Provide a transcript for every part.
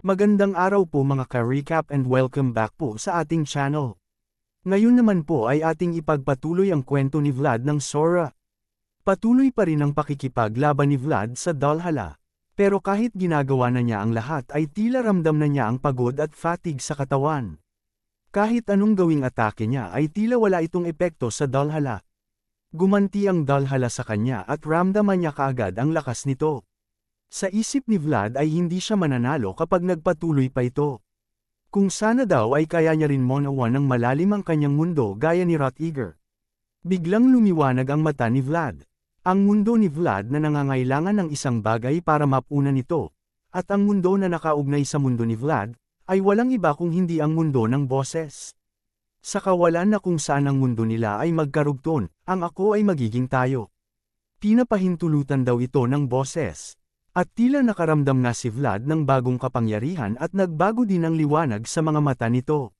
Magandang araw po mga ka-recap and welcome back po sa ating channel. Ngayon naman po ay ating ipagpatuloy ang kwento ni Vlad ng Sora. Patuloy pa rin ang pakikipaglaban ni Vlad sa Valhalla. Pero kahit ginagawa na niya ang lahat ay tila ramdam na niya ang pagod at fatigue sa katawan. Kahit anong gawing atake niya ay tila wala itong epekto sa Valhalla. Gumanti ang Valhalla sa kanya at ramdaman niya kaagad ang lakas nito. Sa isip ni Vlad ay hindi siya mananalo kapag nagpatuloy pa ito. Kung sana daw ay kaya niya rin maunawan ng malalim ang kanyang mundo gaya ni Rhaegar. Biglang lumiwanag ang mata ni Vlad. Ang mundo ni Vlad na nangangailangan ng isang bagay para mapunan nito, at ang mundo na nakaugnay sa mundo ni Vlad, ay walang iba kung hindi ang mundo ng boses. Sa kawalan na kung saan ang mundo nila ay magkarugtong, ang ako ay magiging tayo. Pinapahintulutan daw ito ng boses. At tila nakaramdam na si Vlad ng bagong kapangyarihan at nagbago din ang liwanag sa mga mata nito.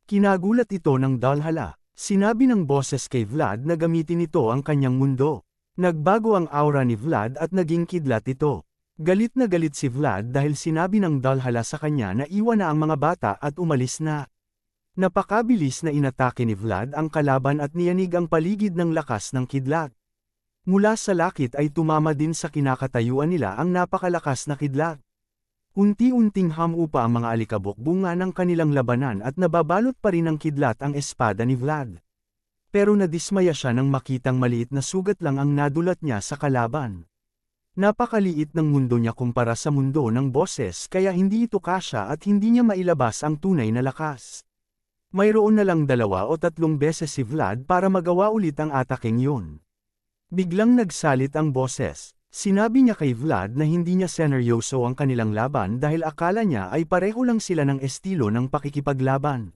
Kinagulat ito ng Valhalla. Sinabi ng boses kay Vlad na gamitin ito ang kanyang mundo. Nagbago ang aura ni Vlad at naging kidlat ito. Galit na galit si Vlad dahil sinabi ng Valhalla sa kanya na iwan na ang mga bata at umalis na. Napakabilis na inatake ni Vlad ang kalaban at niyanig ang paligid ng lakas ng kidlat. Mula sa lakit ay tumama din sa kinakatayuan nila ang napakalakas na kidlat. Unti-unting hamupa ang mga alikabok bunga ng kanilang labanan at nababalot pa rin ng kidlat ang espada ni Vlad. Pero nadismaya siya nang makitang maliit na sugat lang ang nadulat niya sa kalaban. Napakaliit ng mundo niya kumpara sa mundo ng boses kaya hindi ito kasya at hindi niya mailabas ang tunay na lakas. Mayroon na lang 2 o 3 beses si Vlad para magawa ulit ang ataking yun. Biglang nagsalit ang boses. Sinabi niya kay Vlad na hindi niya seneryoso ang kanilang laban dahil akala niya ay pareho lang sila ng estilo ng pakikipaglaban.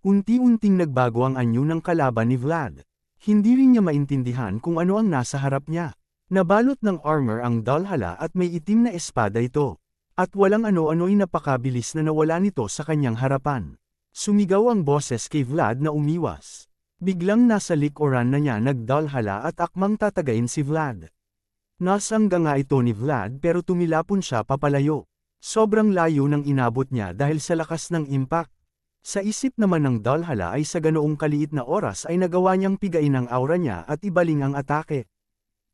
Unti-unting nagbago ang anyo ng kalaban ni Vlad. Hindi rin niya maintindihan kung ano ang nasa harap niya. Nabalot ng armor ang Valhalla at may itim na espada ito. At walang ano-ano'y napakabilis na nawala nito sa kanyang harapan. Sumigaw ang boses kay Vlad na umiwas. Biglang nasa likuran na niya nag-Valhalla at akmang tatagayin si Vlad. Nasangga nga ito ni Vlad pero tumilapon siya papalayo. Sobrang layo ng inabot niya dahil sa lakas ng impact. Sa isip naman ng Valhalla ay sa ganoong kaliit na oras ay nagawa niyang pigain ang aura niya at ibaling ang atake.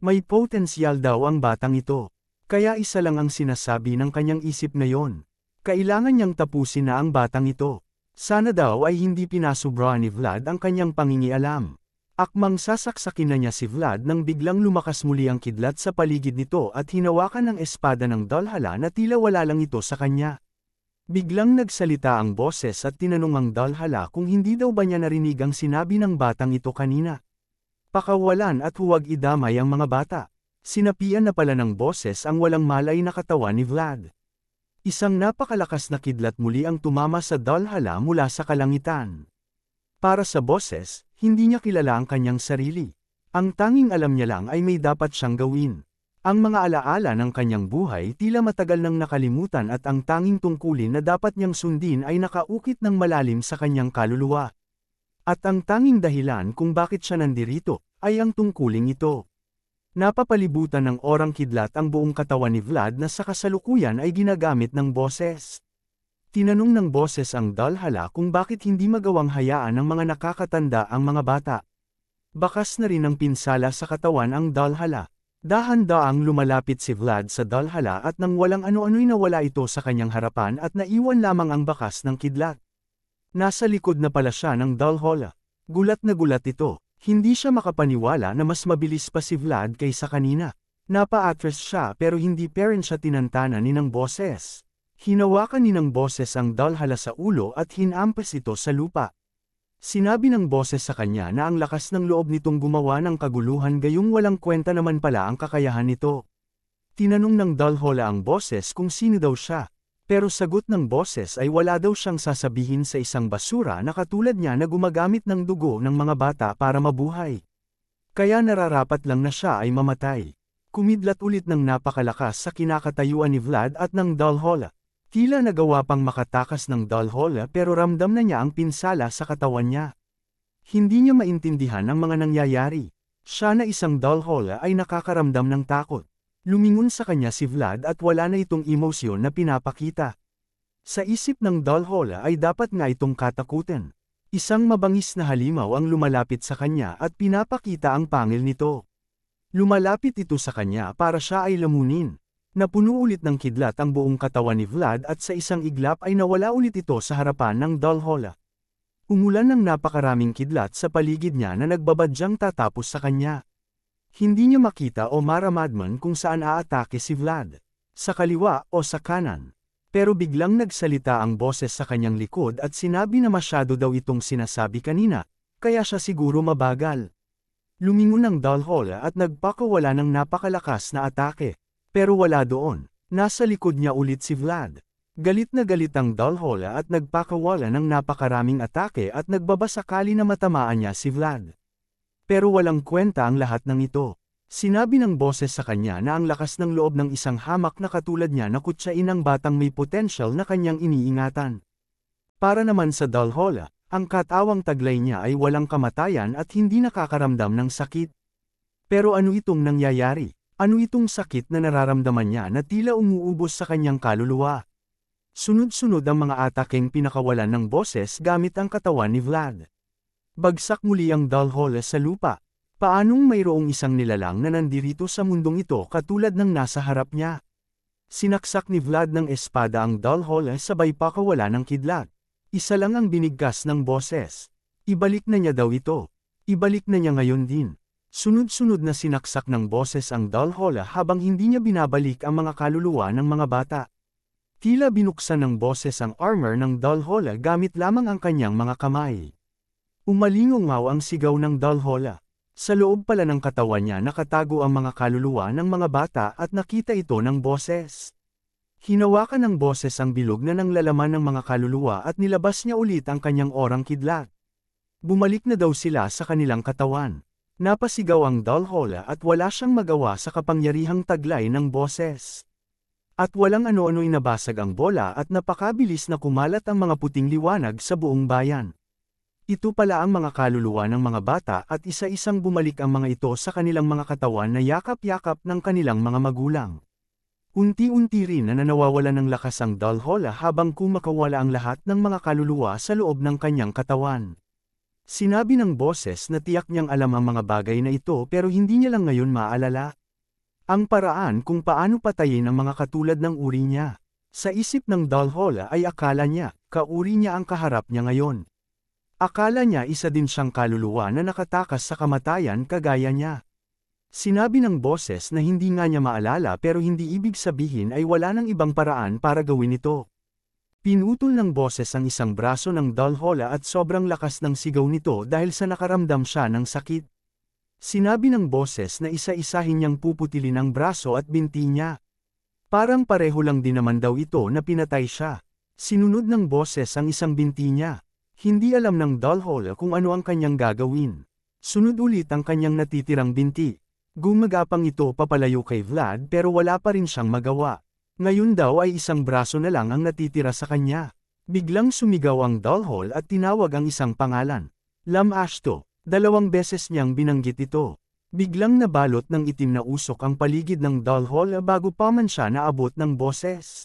May potensyal daw ang batang ito. Kaya isa lang ang sinasabi ng kanyang isip na yon. Kailangan niyang tapusin na ang batang ito. Sana daw ay hindi pinasubra ni Vlad ang kanyang pangingialam. Akmang sasaksakin na niya si Vlad nang biglang lumakas muli ang kidlat sa paligid nito at hinawakan ang espada ng Valhalla na tila wala lang ito sa kanya. Biglang nagsalita ang boses at tinanong ang Valhalla kung hindi daw ba niya narinig ang sinabi ng batang ito kanina. Pakawalan at huwag idamay ang mga bata. Sinapian na pala ng boses ang walang malay na katawan ni Vlad. Isang napakalakas na kidlat muli ang tumama sa Valhalla mula sa kalangitan. Para sa boses, hindi niya kilala ang kanyang sarili. Ang tanging alam niya lang ay may dapat siyang gawin. Ang mga alaala ng kanyang buhay tila matagal nang nakalimutan at ang tanging tungkulin na dapat niyang sundin ay nakaukit ng malalim sa kanyang kaluluwa. At ang tanging dahilan kung bakit siya nandirito, ay ang tungkuling ito. Napapalibutan ng orang kidlat ang buong katawan ni Vlad na sa kasalukuyan ay ginagamit ng boses. Tinanong ng boses ang Valhalla kung bakit hindi magawang hayaan ng mga nakakatanda ang mga bata. Bakas na rin ang pinsala sa katawan ang Valhalla. Dahan-daang lumalapit si Vlad sa Valhalla at nang walang ano-ano'y nawala ito sa kanyang harapan at naiwan lamang ang bakas ng kidlat. Nasa likod na pala siya ng Valhalla. Gulat na gulat ito. Hindi siya makapaniwala na mas mabilis pa si Vlad kaysa kanina. Napa-atras siya pero hindi pa rin siya tinantana ni ng boses. Hinawakan ni ng boses ang Valhalla sa ulo at hinampas ito sa lupa. Sinabi ng boses sa kanya na ang lakas ng loob nitong gumawa ng kaguluhan gayong walang kwenta naman pala ang kakayahan nito. Tinanong ng Valhalla ang boses kung sino daw siya. Pero sagot ng boses ay wala daw siyang sasabihin sa isang basura na katulad niya na gumagamit ng dugo ng mga bata para mabuhay. Kaya nararapat lang na siya ay mamatay. Kumidlat ulit ng napakalakas sa kinakatayuan ni Vlad at ng Valhalla. Tila nagawa pang makatakas ng Valhalla pero ramdam na niya ang pinsala sa katawan niya. Hindi niya maintindihan ang mga nangyayari. Siya na isang Valhalla ay nakakaramdam ng takot. Lumingon sa kanya si Vlad at wala na itong emosyon na pinapakita. Sa isip ng Dalhola ay dapat nga itong katakutin. Isang mabangis na halimaw ang lumalapit sa kanya at pinapakita ang pangil nito. Lumalapit ito sa kanya para siya ay lamunin. Napuno ulit ng kidlat ang buong katawan ni Vlad at sa isang iglap ay nawala ulit ito sa harapan ng Dalhola. Umulan ng napakaraming kidlat sa paligid niya na nagbabadyang tatapos sa kanya. Hindi niya makita o maramadman kung saan aatake si Vlad, sa kaliwa o sa kanan. Pero biglang nagsalita ang boses sa kanyang likod at sinabi na masyado daw itong sinasabi kanina, kaya siya siguro mabagal. Lumingon ang Dalhola at nagpakawala ng napakalakas na atake. Pero wala doon, nasa likod niya ulit si Vlad. Galit na galit ang Dalhola at nagpakawala ng napakaraming atake at nagbabasakali na matamaan niya si Vlad. Pero walang kwenta ang lahat ng ito. Sinabi ng boses sa kanya na ang lakas ng loob ng isang hamak na katulad niya na kutsain ang batang may potensyal na kanyang iniingatan. Para naman sa Dalhola, ang katawang taglay niya ay walang kamatayan at hindi nakakaramdam ng sakit. Pero ano itong nangyayari? Ano itong sakit na nararamdaman niya na tila umuubos sa kanyang kaluluwa? Sunod-sunod ang mga atakeng pinakawalan ng boses gamit ang katawan ni Vlad. Bagsak muli ang Dalhola sa lupa. Paanong mayroong isang nilalang na nandirito sa mundong ito katulad ng nasa harap niya? Sinaksak ni Vlad ng espada ang Dalhola sabay pakawala ng kidlat. Isa lang ang binigkas ng boses. Ibalik na niya daw ito. Ibalik na niya ngayon din. Sunod-sunod na sinaksak ng boses ang Dalhola habang hindi niya binabalik ang mga kaluluwa ng mga bata. Tila binuksan ng boses ang armor ng Dalhola gamit lamang ang kanyang mga kamay. Umalingaw ang sigaw ng Dalhola. Sa loob pala ng katawan niya nakatago ang mga kaluluwa ng mga bata at nakita ito ng boses. Hinawakan ng boses ang bilog na nanglalaman ng mga kaluluwa at nilabas niya ulit ang kanyang orang kidlat. Bumalik na daw sila sa kanilang katawan. Napasigaw ang Dalhola at wala siyang magawa sa kapangyarihang taglay ng boses. At walang ano-ano'y nabasag ang bola at napakabilis na kumalat ang mga puting liwanag sa buong bayan. Ito pala ang mga kaluluwa ng mga bata at isa-isang bumalik ang mga ito sa kanilang mga katawan na yakap-yakap ng kanilang mga magulang. Unti-unti rin na nawawalan ng lakas ang Dalhola habang kumakawala ang lahat ng mga kaluluwa sa loob ng kanyang katawan. Sinabi ng boses na tiyak niyang alam ang mga bagay na ito pero hindi niya lang ngayon maalala. Ang paraan kung paano patayin ang mga katulad ng uri niya. Sa isip ng Dalhola ay akala niya, kauri niya ang kaharap niya ngayon. Akala niya isa din siyang kaluluwa na nakatakas sa kamatayan kagaya niya. Sinabi ng boses na hindi nga niya maalala pero hindi ibig sabihin ay wala nang ibang paraan para gawin ito. Pinutol ng boses ang isang braso ng Dalhola at sobrang lakas ng sigaw nito dahil sa nakaramdam siya ng sakit. Sinabi ng boses na isa-isahin niyang puputilin ang braso at binti niya. Parang pareho lang din naman daw ito na pinatay siya. Sinunod ng boses ang isang binti niya. Hindi alam ng Dalhola kung ano ang kanyang gagawin. Sunod ulit ang kanyang natitirang binti. Gumagapang ito papalayo kay Vlad pero wala pa rin siyang magawa. Ngayon daw ay isang braso na lang ang natitira sa kanya. Biglang sumigaw ang Dalhola at tinawag ang isang pangalan. Lam Ashto. 2 beses niyang binanggit ito. Biglang nabalot ng itim na usok ang paligid ng Dalhola bago pa man siya naabot ng boses.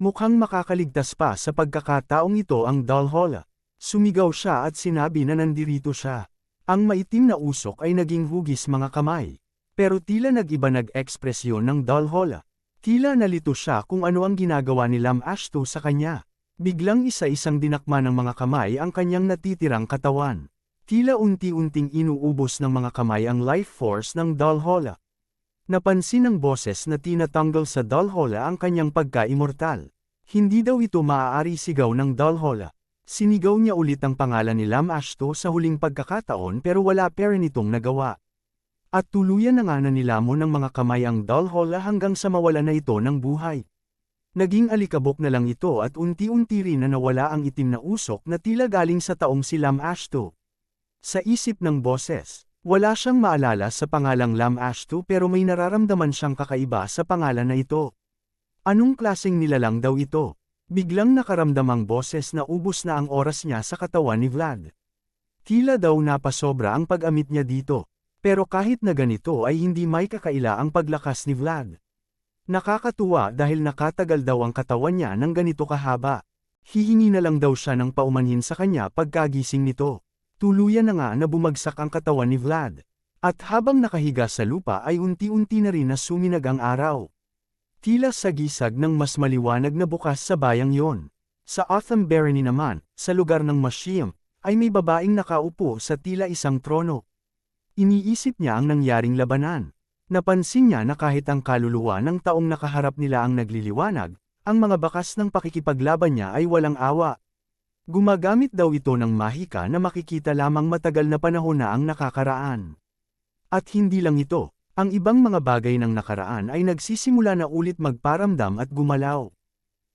Mukhang makakaligtas pa sa pagkakataong ito ang Dalhola. Sumigaw siya at sinabi na nandirito siya. Ang maitim na usok ay naging hugis mga kamay. Pero tila nag-iba nag-ekspresyon ng Dalhola. Tila nalito siya kung ano ang ginagawa ni Lam Ashto sa kanya. Biglang isa-isang dinakma ng mga kamay ang kanyang natitirang katawan. Tila unti-unting inuubos ng mga kamay ang life force ng Dalhola. Napansin ng boses na tinatanggal sa Dalhola ang kanyang pagka-immortal. Hindi daw ito maaari sigaw ng Dalhola. Sinigaw niya ulit ang pangalan ni Lam Ashto sa huling pagkakataon pero wala pa rin itong nagawa. At tuluyan na nga na nilamon ng mga kamay ang Dalhola hanggang sa mawala na ito ng buhay. Naging alikabok na lang ito at unti-unti rin na nawala ang itim na usok na tila galing sa taong si Lam Ashto. Sa isip ng boses, wala siyang maalala sa pangalang Lam Ashto pero may nararamdaman siyang kakaiba sa pangalan na ito. Anong klaseng nilalang daw ito? Biglang nakaramdam ang boses na ubos na ang oras niya sa katawan ni Vlad. Tila daw napasobra ang pag-amit niya dito. Pero kahit na ganito ay hindi may kakaila ang paglakas ni Vlad. Nakakatuwa dahil nakatagal daw ang katawan niya ng ganito kahaba. Hihingi na lang daw siya ng paumanhin sa kanya pagkagising nito. Tuluyan na nga na bumagsak ang katawan ni Vlad. At habang nakahiga sa lupa ay unti-unti na rin na suminag ang araw. Tila sagisag ng mas maliwanag na bukas sa bayang yon. Sa Otham Barony naman, sa lugar ng Mashiam, ay may babaeng nakaupo sa tila isang trono. Iniisip niya ang nangyaring labanan. Napansin niya na kahit ang kaluluwa ng taong nakaharap nila ang nagliliwanag, ang mga bakas ng pakikipaglaban niya ay walang awa. Gumagamit daw ito ng mahika na makikita lamang matagal na panahon na ang nakakaraan. At hindi lang ito, ang ibang mga bagay ng nakaraan ay nagsisimula na ulit magparamdam at gumalaw.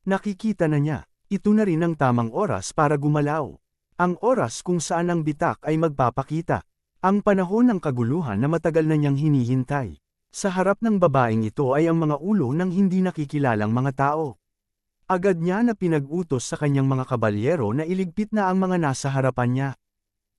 Nakikita na niya, ito na rin ang tamang oras para gumalaw. Ang oras kung saan ang bitak ay magpapakita. Ang panahon ng kaguluhan na matagal na niyang hinihintay. Sa harap ng babaeng ito ay ang mga ulo ng hindi nakikilalang mga tao. Agad niya na pinag-utos sa kanyang mga kabalyero na iligpit na ang mga nasa harapan niya.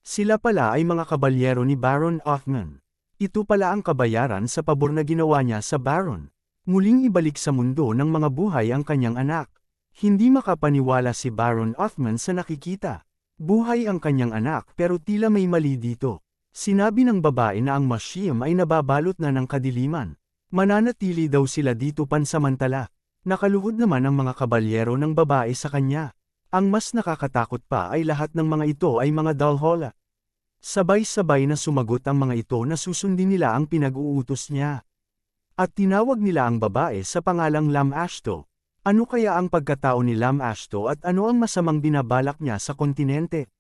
Sila pala ay mga kabalyero ni Baron Othman. Ito pala ang kabayaran sa pabor na ginawa niya sa Baron. Muling ibalik sa mundo ng mga buhay ang kanyang anak. Hindi makapaniwala si Baron Othman sa nakikita. Buhay ang kanyang anak pero tila may mali dito. Sinabi ng babae na ang Mashiam ay nababalot na ng kadiliman. Mananatili daw sila dito pansamantala. Nakaluhod naman ang mga kabalyero ng babae sa kanya. Ang mas nakakatakot pa ay lahat ng mga ito ay mga Dalhola. Sabay-sabay na sumagot ang mga ito na susundin nila ang pinag-uutos niya. At tinawag nila ang babae sa pangalang Lam Ashto. Ano kaya ang pagkatao ni Lam Ashto at ano ang masamang binabalak niya sa kontinente?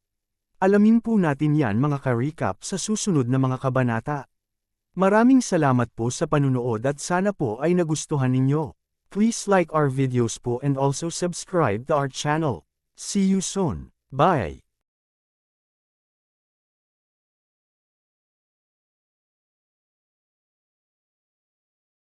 Alamin po natin yan mga ka-recap sa susunod na mga kabanata. Maraming salamat po sa panunood at sana po ay nagustuhan ninyo. Please like our videos po and also subscribe to our channel. See you soon. Bye!